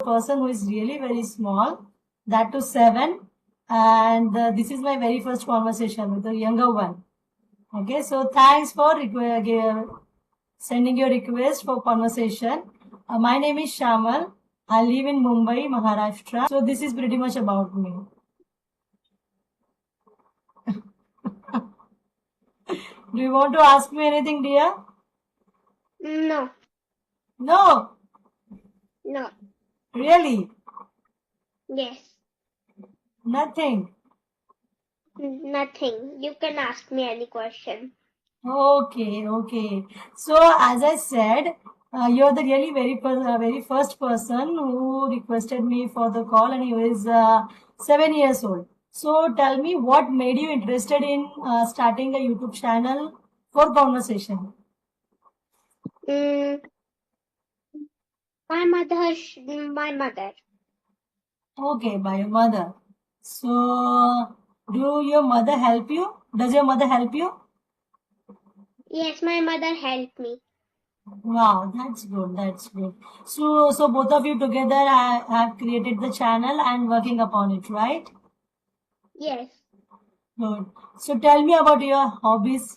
person who is really very small, that to 7. And this is my very first conversation with the younger one. Okay, so thanks for sending your request for conversation. My name is Shamal. I live in Mumbai, Maharashtra. So this is pretty much about me. Do you want to ask me anything, dear? No. No. No. Really? Yes. Nothing. Nothing. You can ask me any question. Okay, okay. So as I said, you're the really very first person who requested me for the call, and he is 7 years old. So tell me, what made you interested in starting a YouTube channel for conversation? My mother. Okay, by your mother. So do your mother help you? Does your mother help you? Yes, my mother helped me. Wow, that's good. That's good. So both of you together have created the channel and working upon it, right? Yes. Good. So tell me about your hobbies.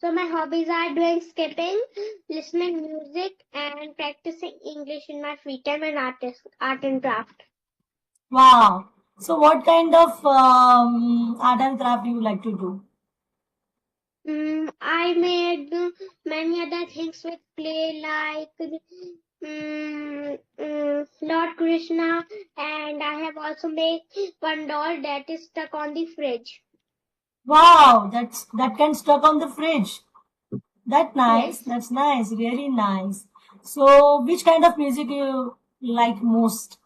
So my hobbies are doing skipping, listening music, and practicing English in my free time and art and craft. Wow. So what kind of art and craft do you like to do? I made many other things with clay, like Lord Krishna, and I have also made one doll that is stuck on the fridge. Wow, that can stuck on the fridge. That's nice. Yes. That's nice. Really nice. So which kind of music you like most?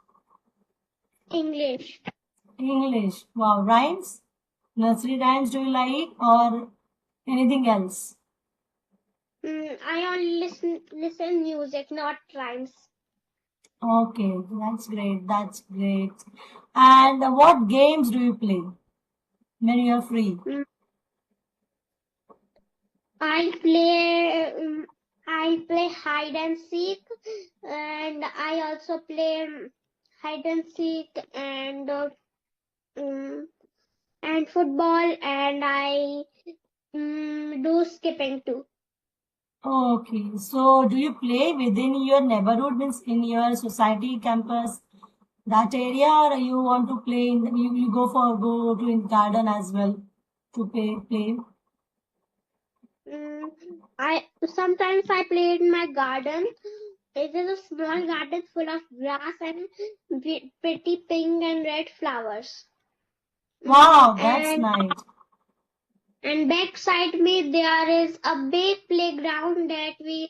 English. English. Wow, rhymes? Nursery rhymes do you like or anything else? I only listen music, not rhymes. Okay, that's great. That's great. And what games do you play when you're free? I play hide and seek, and I also play hide and seek and football, and I do skipping too. Okay, so do you play within your neighborhood, means in your society, campus, that area, or you want to play in, you go to in garden as well to play? I sometimes I play in my garden. It is a small garden full of grass and pretty pink and red flowers. Wow, that's nice. And backside me there is a big playground that we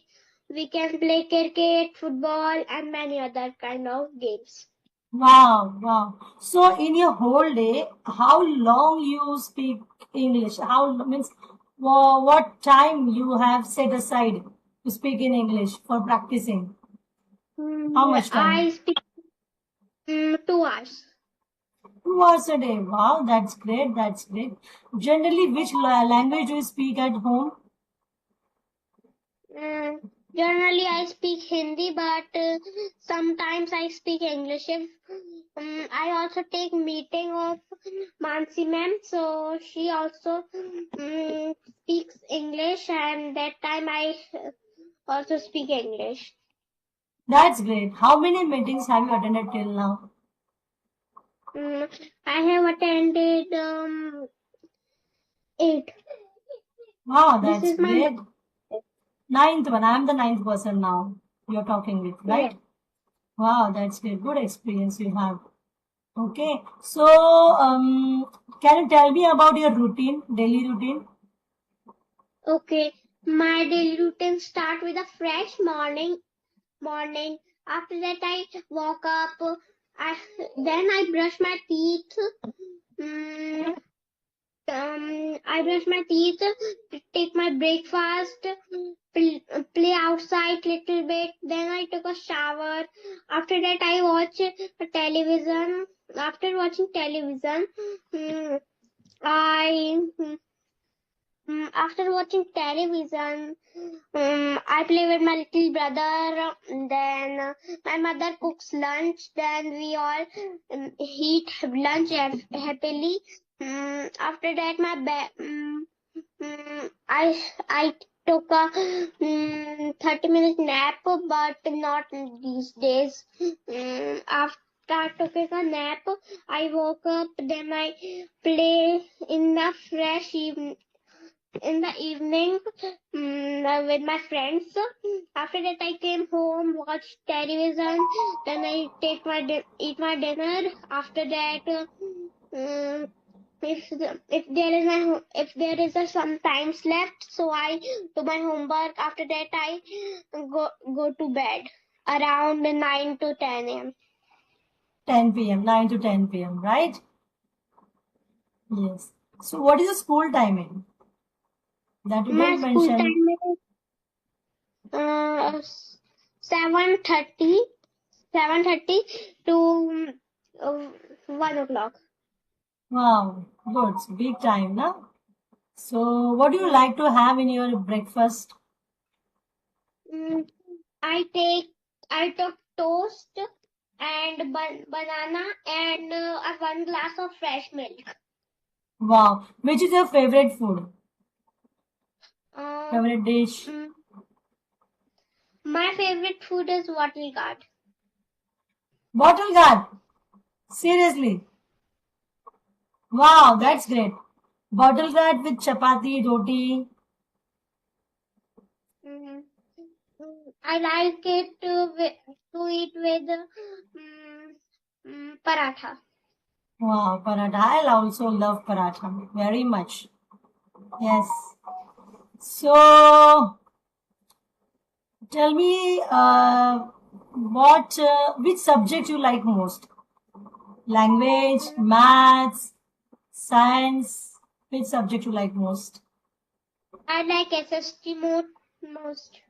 can play cricket, football, and many other kind of games. Wow, wow. So in your whole day, how long you speak English? How means what time you have set aside to speak in English for practicing? How much time? I speak 2 hours. 2 hours a day. Wow, that's great. That's great. Generally, which language do you speak at home? Generally, I speak Hindi, but sometimes I speak English. If I also take meeting of Mansi ma'am, so she also speaks English, and that time I also speak English. That's great. How many meetings have you attended till now? I have attended 8. Wow, This that's is my great. Ninth one. I'm the ninth person now you're talking with, right? Yeah. Wow, that's great. Good experience you have. Okay. So, can you tell me about your routine, daily routine? Okay. My daily routine start with a fresh morning. After that, I woke up. Then I brush my teeth. I brush my teeth, take my breakfast, play outside little bit. Then I took a shower. After that, I watch television. After watching television, I after watching television, I play with my little brother. then my mother cooks lunch. Then we all eat lunch happily. After that, I took a 30-minute nap, but not these days. After taking a nap, I woke up. Then I play in the fresh evening in the evening with my friends. After that, I came home, watched television. Then I eat my dinner. After that, if there is some times left, so I do my homework. After that, I go to bed around 9 to 10 a.m. 10 p.m., 9 to 10 p.m., right? Yes. So what is the school timing? That you My didn't school mention. time is 7:30 to 1 o'clock. Wow, good. It's big time, no? So what do you like to have in your breakfast? I took toast and banana and one glass of fresh milk. Wow. Which is your favorite food? Uh, Favorite dish? mm, my favorite food is wattle guard. Bottle guard. Seriously. Wow, that's great. Bottle guard with chapati, roti. Mm, I like it to eat with paratha. Wow, paratha. I also love paratha very much. Yes. So tell me, which subject you like most? Language, maths, science. Which subject you like most? I like SST most.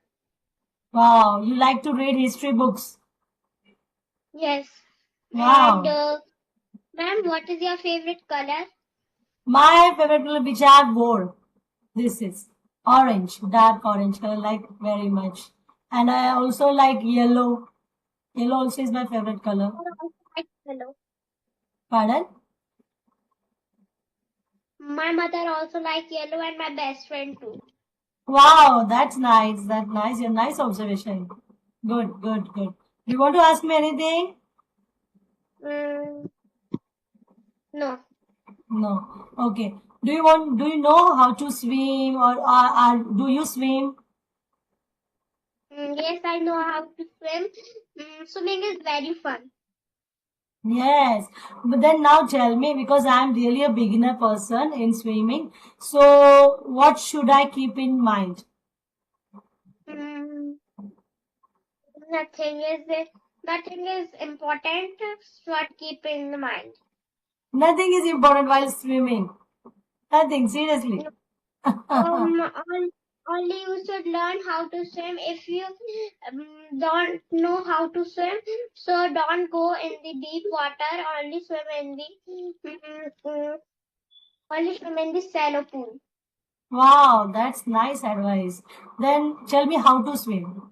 Wow, you like to read history books. Yes. Wow. And ma'am, what is your favorite color? My favorite color which I have wore. This is orange, dark orange color, like very much. And I also like yellow. Yellow also is my favorite color. I also like yellow. Pardon? My mother also like yellow and my best friend too. Wow, that's nice. That's nice. Your nice observation. Good, good, good. You want to ask me anything? No. No. Okay. Do you know how to swim do you swim? Yes, I know how to swim. Swimming is very fun. Yes. But then now tell me, because I'm really a beginner person in swimming. So what should I keep in mind? Nothing is important. What keep in mind. Nothing is important while swimming. Nothing, seriously. Only you should learn how to swim. If you don't know how to swim, so don't go in the deep water. Only swim in the shallow pool. Wow, that's nice advice. Then tell me how to swim.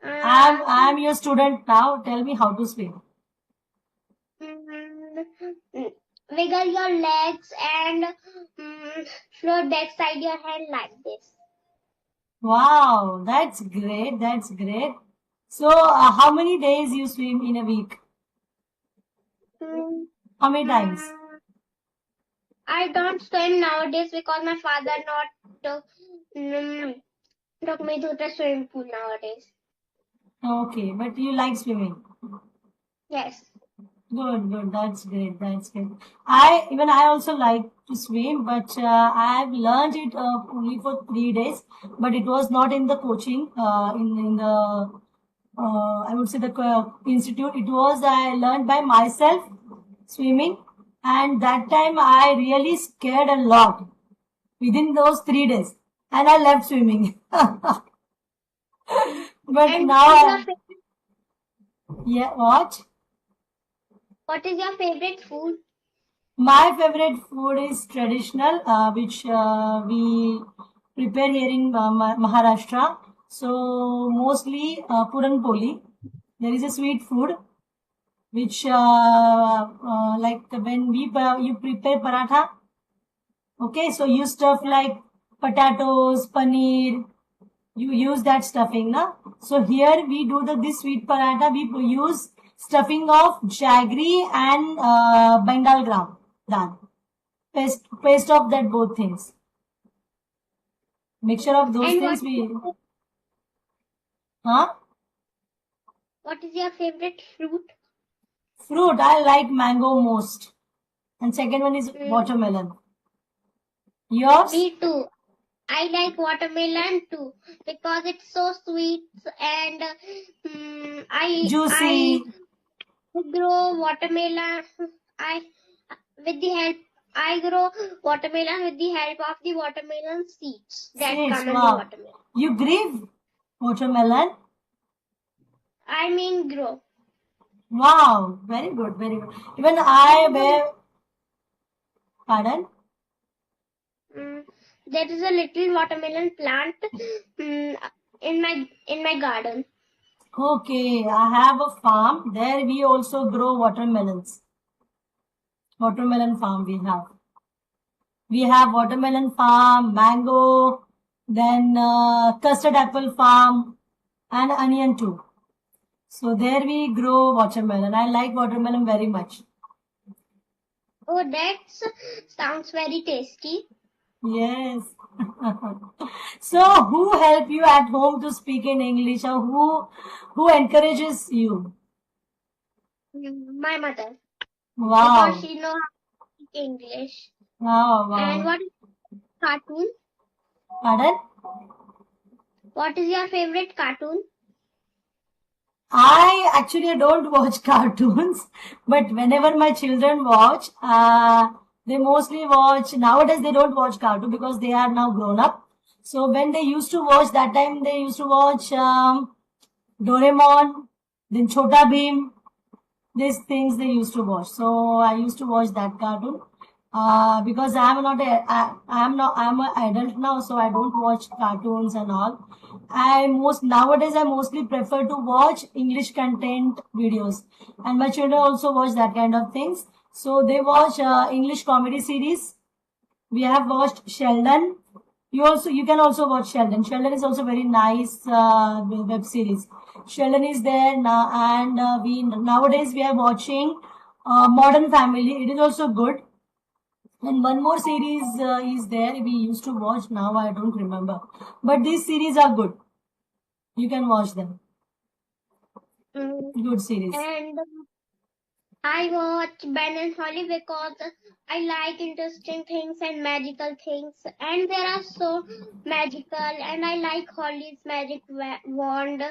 I'm your student now. Tell me how to swim. Wiggle your legs and float backside your head like this. Wow, that's great. That's great. So, how many days you swim in a week? How many times? I don't swim nowadays because my father not took me to the swimming pool nowadays. Okay, but you like swimming. Yes. Good, good. That's great. That's great. I also like to swim, but I've learned it only for 3 days. But it was not in the coaching. In the I would say the institute. It was I learned by myself swimming, and that time I really scared a lot within those 3 days, and I left swimming. But And now, yeah, what? what is your favorite food? My favorite food is traditional, which we prepare here in Maharashtra. So mostly Puran Poli. There is a sweet food which like when you prepare paratha. Okay, so you stuff like potatoes, paneer. You use that stuffing, na? So here we do this sweet paratha. We use stuffing of jaggery and Bengal gram dal. Paste of that both things. Mixture of those And things we. Huh? what is your favorite fruit? Fruit, I like mango most. And second one is Mm, watermelon. Yours? me too. I like watermelon too because it's so sweet and I Juicy. grow watermelon. I with the help I grow watermelon with the help of the watermelon seeds that Seeds, come in the wow. watermelon. You grieve watermelon? I mean grow. Wow, very good, very good. Even I were, pardon? There is a little watermelon plant in my garden. Okay, I have a farm. There we also grow watermelons. Watermelon farm we have. We have watermelon farm, mango, then custard apple farm, and onion too. So there we grow watermelon. I like watermelon very much. Oh, that sounds very tasty. Yes. So who help you at home to speak in English, or who encourages you? My mother, Wow. because she knows how to speak English. Wow, And wow. what is cartoon? Pardon? What is your favorite cartoon? I actually don't watch cartoons, but whenever my children watch, they mostly watch. Nowadays, they don't watch cartoon because they are now grown up. So when they used to watch, that time they used to watch Doraemon, then Chota Bheem. These things they used to watch. So I used to watch that cartoon. Because I'm an adult now, so I don't watch cartoons and all. Nowadays I mostly prefer to watch English content videos, and my children also watch that kind of things. So they watch English comedy series. We have watched Sheldon. You can also watch Sheldon. Sheldon is also very nice web series. Sheldon is there now, and we nowadays we are watching Modern Family. It is also good. And one more series is there we used to watch. Now I don't remember, but these series are good. You can watch them. Mm, Good series. And I watch Ben and Holly because I like interesting things and magical things, and they are so magical. And I like Holly's magic wand.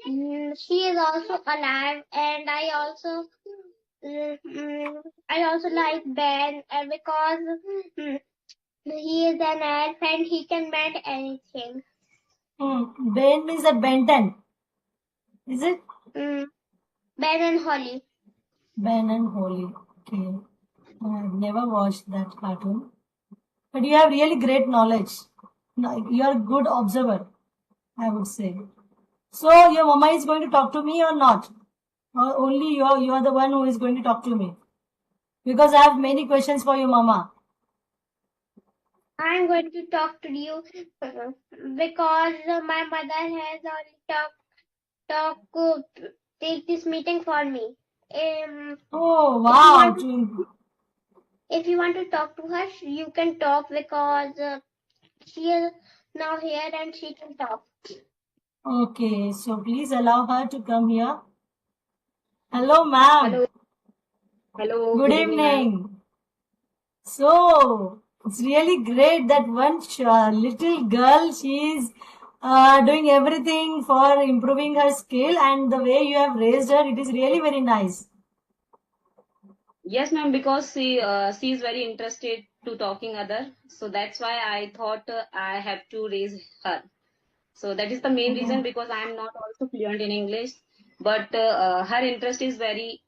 She is also alive, and I also like Ben because he is an elf and he can mend anything. Ben means that Ben 10. Is it? Ben and Holly. Ben and Holly. Okay. I've never watched that cartoon. But you have really great knowledge. You are a good observer, I would say. So your mama is going to talk to me or not? Or only you are the one who is going to talk to me? Because I have many questions for your mama. I'm going to talk to you because my mother has already take this meeting for me. Oh If you wow! want if you want to talk to her, you can talk because she is now here and she can talk. Okay, so please allow her to come here. Hello, ma'am. Hello. Hello. Good Good evening, ma'am. evening. So it's really great that one little girl, she is doing everything for improving her skill, and the way you have raised her, it is really very nice. Yes, ma'am, because she is very interested to talking other. So that's why I thought I have to raise her. So that is the main reason because I am not also fluent in English, but her interest is very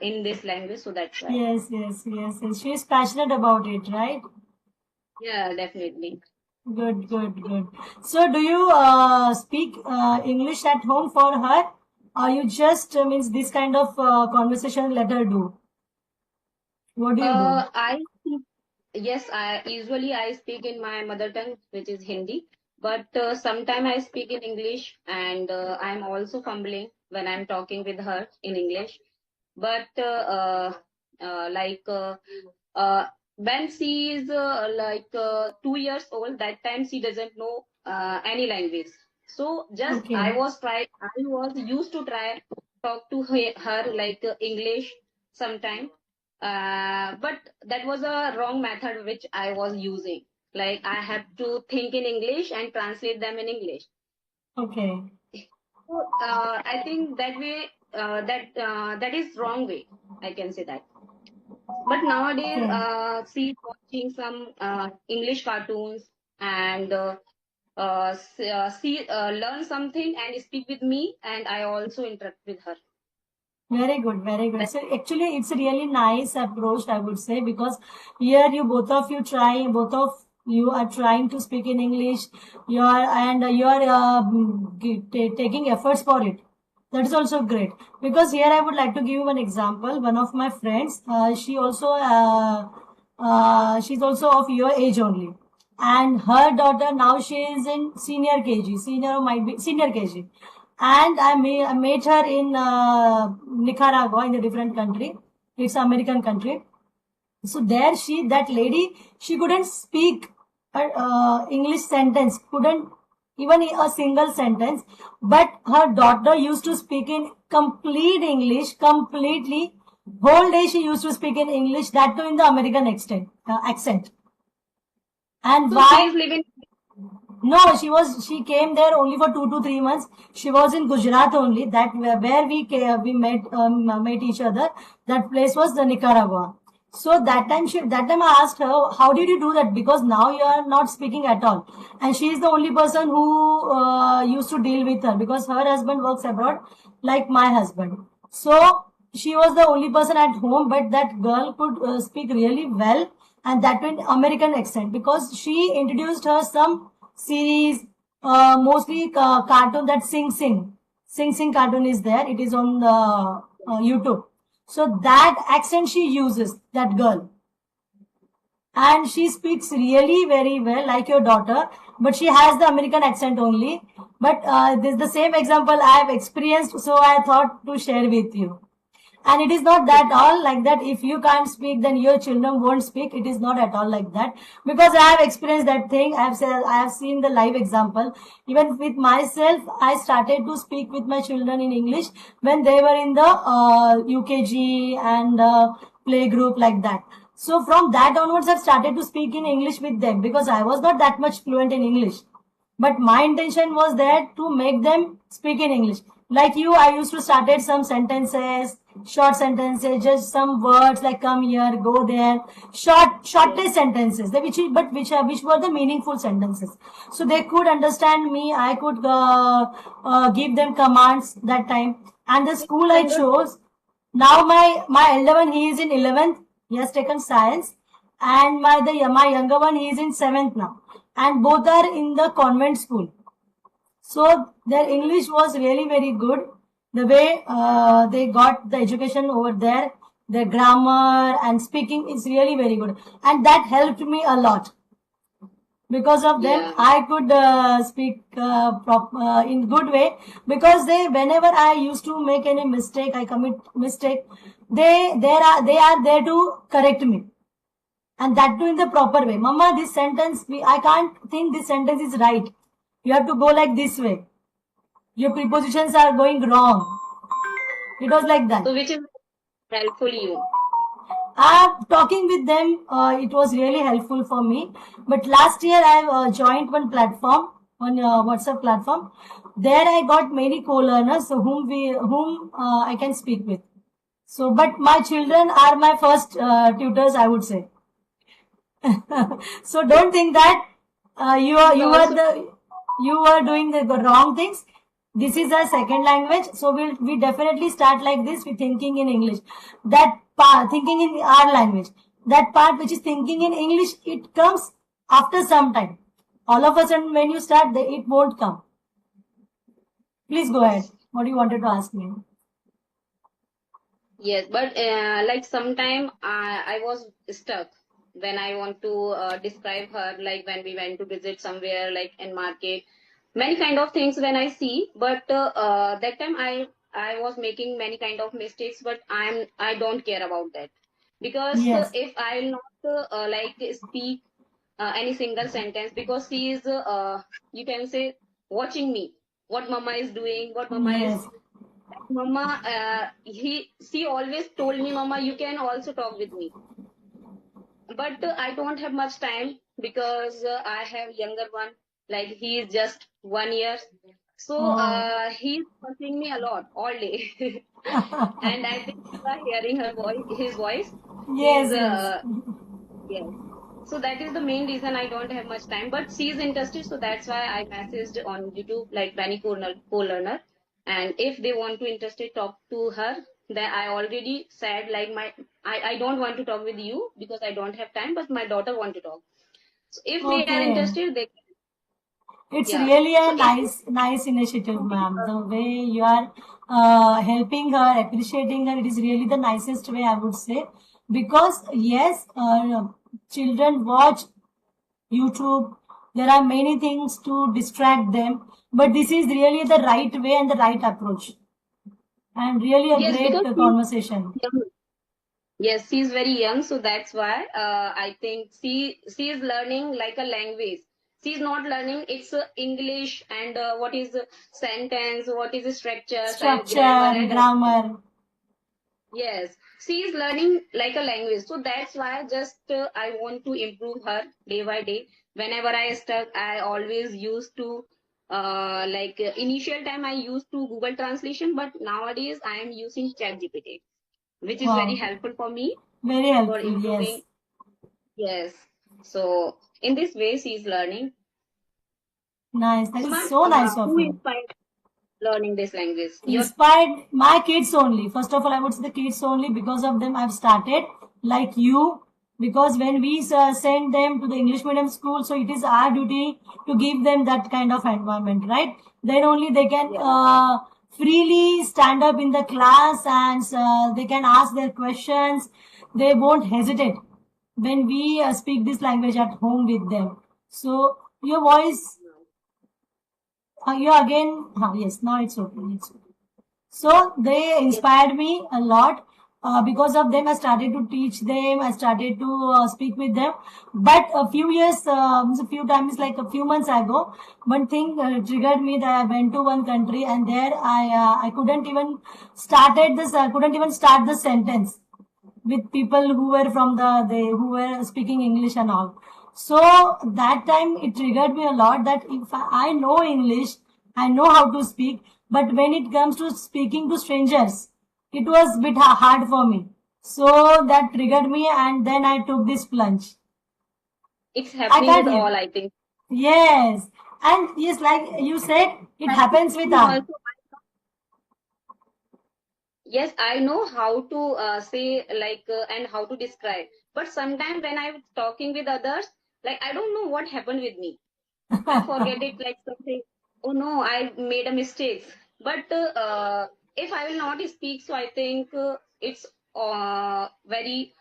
in this language. So that's why. Yes, yes, yes, yes. She is passionate about it, right? Yeah, definitely. Good, good, good. So, do you speak English at home for her, or you just means this kind of conversation let her do? What do you do? I Yes, I usually I speak in my mother tongue, which is Hindi, but sometimes I speak in English, and I'm also fumbling when I'm talking with her in English. But like when she is 2 years old, that time she doesn't know any language. So just Okay, I was used to try talk to her like English sometime, but that was a wrong method which I was using. Like I have to think in English and translate them in English. okay, So I think that way, that is wrong way. I can say that. But nowadays, okay. she's watching some English cartoons and she learn something and speak with me, and I also interact with her. Very good, very good. That, So actually, it's a really nice approach, I would say, because here both of you are trying to speak in English. You are taking efforts for it. That is also great. Because here I would like to give you one example. One of my friends, she's also of your age only, and her daughter now she is in senior KG, senior or might be senior KG, and I met her in Nicaragua, in a different country. It's an American country. So there that lady, she couldn't speak English sentence, couldn't even a single sentence. But her daughter used to speak in complete English, completely. Whole day she used to speak in English, that too in the American accent. And so she is why? living. No, she came there only for 2 to 3 months. She was in Gujarat only. That where we met each other. That place was the Nicaragua. So that time I asked her, how did you do that? Because now you are not speaking at all, and she is the only person who used to deal with her, because her husband works abroad, like my husband. So she was the only person at home, but that girl could speak really well, and that in American accent, because she introduced her some series, mostly cartoon, that Sing Sing cartoon is there. It is on the YouTube. So that accent she uses, that girl, and she speaks really very well, like your daughter, but she has the American accent only. But this is the same example I have experienced, so I thought to share with you. And it is not that all like that. If you can't speak, then your children won't speak. It is not at all like that, because I have experienced that thing. I have seen the live example. Even with myself, I started to speak with my children in English when they were in the UKG and play group, like that. So from that onwards, I've started to speak in English with them, because I was not that much fluent in English. But my intention was there to make them speak in English. Like you, I used to started some sentences, short sentences, just some words like come here, go there, shortest sentences, which were the meaningful sentences. So they could understand me. I could give them commands that time. And the school I chose, now my elder one, he is in 11th. He has taken science, and my younger one, he is in 7th now, and both are in the convent school. So their English was really very good. The way they got the education over there, their grammar and speaking is really very good, and that helped me a lot. Because of them, Yeah. I could speak in good way, because whenever I used to make any mistake, I commit mistake, they are there to correct me, and that too in the proper way. Mama, this sentence, I can't think this sentence is right. You have to go like this way. Your prepositions are going wrong. It was like that. So which is helpful you. Talking with them, it was really helpful for me. But last year I joined one platform, one WhatsApp platform. There I got many co-learners whom I can speak with. So, but my children are my first tutors, I would say. So don't think that you are doing the wrong things. This is a second language, so we definitely start like this with thinking in English. That part, thinking in our language, that part which is thinking in English, it comes after some time. All of a sudden, when you start, it won't come. Please go ahead. What do you wanted to ask me? Yes, but like sometime I was stuck when I want to describe her, like when we went to visit somewhere, like in market, many kind of things when I see, but that time I was making many kind of mistakes, but I don't care about that because Yes. if I'll not like speak any single sentence because she is you can say watching me, what mama is doing, what mama is Yes. Mama, she always told me, Mama, you can also talk with me. But I don't have much time because I have younger one, like he is just 1 year. So Oh. he's fussing me a lot all day. And I think you are hearing his voice. He's, Yes, yes. yes. So that is the main reason I don't have much time. But she is interested, so that's why I messaged on YouTube like Penny co-learner. And if they want to interested talk to her, then I already said like I don't want to talk with you because I don't have time, but my daughter want to talk. So if they are Okay. interested, they It's yeah. really So a if nice initiative, ma'am. The way you are helping her, appreciating her, it is really the nicest way, I would say. Because yes, children watch YouTube. There are many things to distract them, but this is really the right way and the right approach, and really a yes, great because she's conversation. young. Yes, she's very young, so that's why I think she is learning like a language. She's not learning it's English and what is sentence, what is structures and grammar Structure, and grammar. yes, she is learning like a language. So that's why just I want to improve her day by day. Whenever I stuck, I always used to initial time I used to Google Translation, but nowadays I am using ChatGPT, which is very Wow, helpful for me very for helpful. improving. Yes, Yes. So in this way, she is learning. nice. That So, is ma'am, so nice of who you. inspired learning this language? Your Inspired my kids only. First of all, I would say the kids only. Because of them, I've started like you. Because when we send them to the English medium school, so it is our duty to give them that kind of environment, right? Then only they can yeah. freely stand up in the class and they can ask their questions. They won't hesitate when we speak this language at home with them. So your voice, you again, yes, now it's okay. It's okay. So they Yes. inspired me a lot. Because of them, I started to teach them. I started to speak with them. But a few times, like a few months ago, one thing triggered me that I went to one country and there I couldn't even couldn't even start the sentence with people who were who were speaking English and all. So that time it triggered me a lot that if I know English, I know how to speak, but when it comes to speaking to strangers, it was a bit hard for me. So that triggered me, and then I took this plunge. It's I happening with can't hear. all, I think. Yes, and yes, like you said, it Happening happens with with me us. also. Yes, I know how to say like and how to describe. But sometimes when I'm talking with others, like I don't know what happened with me. I forget it like something. Oh no, I made a mistake. But if I will not speak, so I think it's very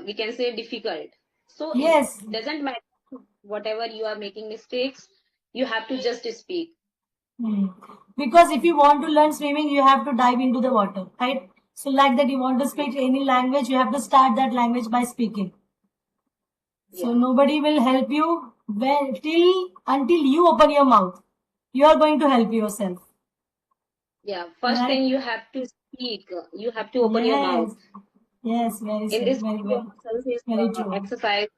we can say difficult. So it Yes. doesn't matter whatever you are making mistakes, you have to just speak. Hmm. Because if you want to learn swimming, you have to dive into the water, right? So, like that, you want to speak any language, you have to start that language by speaking. So, Yeah. nobody will help you until you open your mouth. You are going to help yourself, Yeah. First right? thing you have to speak. You have to open your mouth. Yes, yes, very In safe, this very your well, muscles is very true. exercise,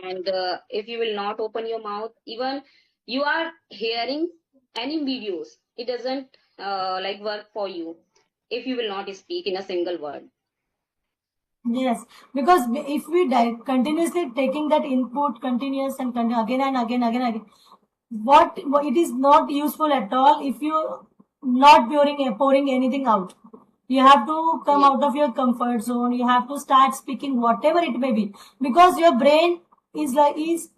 and if you will not open your mouth, even you are hearing any videos, it doesn't like work for you if you will not speak in a single word. Yes, because if we continuously taking that input continuous and again and again, what it is not useful at all if you not pouring anything out. You have to come Yeah. out of your comfort zone. You have to start speaking whatever it may be, because your brain is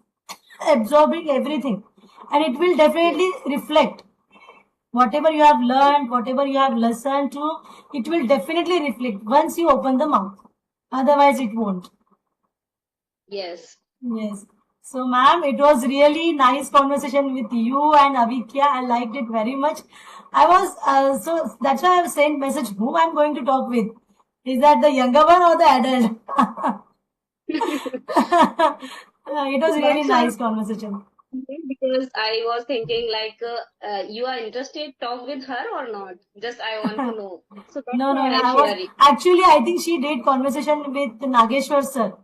absorbing everything, and it will definitely reflect whatever you have learned, whatever you have listened to. It will definitely reflect once you open the mouth. Otherwise, it won't. Yes. Yes. So, ma'am, it was really nice conversation with you and Avikya. I liked it very much. I was so that's why I have sent message whom I'm going to talk with. Is that the younger one or the adult? It was really That's why nice conversation. because I was thinking like you are interested talk with her or not? Just I want to know. So that's No, why I I was share it. actually, I think she did conversation with Nageshwar sir,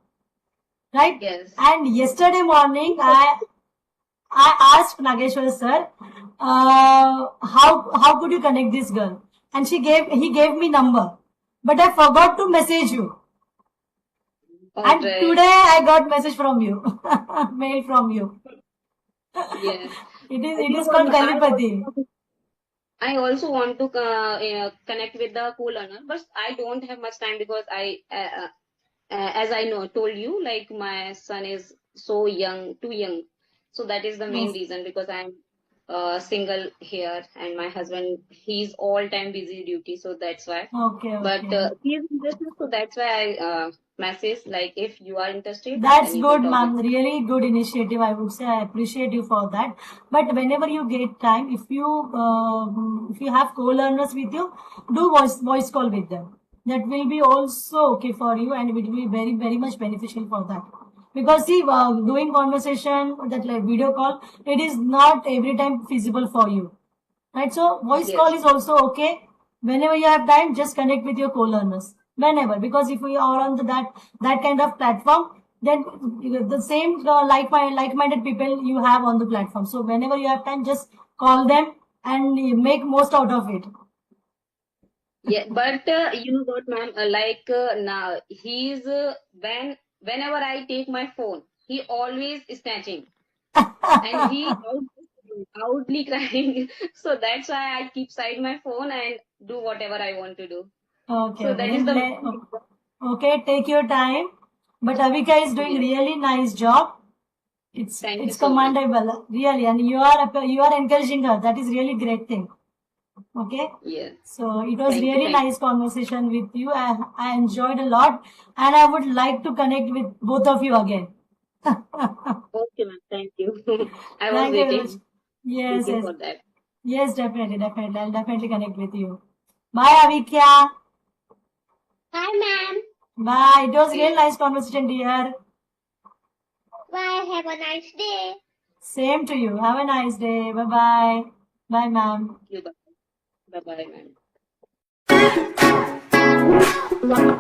right? Yes. And yesterday morning, I asked Nageshwar sir, how could you connect this girl? And he gave me number, but I forgot to message you. All And right. today I got message from you, mail from you. Yes. It You is know called what, telepathy. I also want to connect with the co-learner, but I don't have much time because as I know, told you, like my son is so young, too young. So that is the main Yes. reason because I'm single here and my husband, he's all time busy duty. So that's why. Okay, But okay. he is interested. So that's why I message like if you are interested, That's then you can good, talk with ma'am. Really good initiative, I would say. I appreciate you for that. But whenever you get time, if you have co-learners with you, do voice call with them. That will be also okay for you, and it will be very much beneficial for that. Because see, doing conversation that like video call, it is not every time feasible for you, right? So voice call Yes. is also okay. Whenever you have time, just connect with your co-learners. Whenever, because if we are on that kind of platform, then the same like-minded people you have on the platform. So whenever you have time, just call them and you make most out of it. Yeah, but you know what, ma'am? Now he's whenever I take my phone, he always snatching and he loudly crying. So that's why I keep side my phone and do whatever I want to do. Okay, So okay. that is the Okay, take your time. But Avika is doing yes. really nice job. Thank you It's so much. commendable, really, and you are encouraging her. That is really great thing. Okay. Yes. So it was Thank you. really nice conversation with you. I enjoyed a lot, and I would like to connect with both of you again. Okay, ma'am. Thank you. I was Thank you very much. waiting Yes, waiting yes, for that. yes, definitely. I'll definitely connect with you. Bye, Avikya. Hi, ma'am. Bye. It was Okay. really nice conversation, dear. Bye. Have a nice day. Same to you. Have a nice day. Bye bye. Bye, ma'am. Thank you. Bye. Bye, ma'am.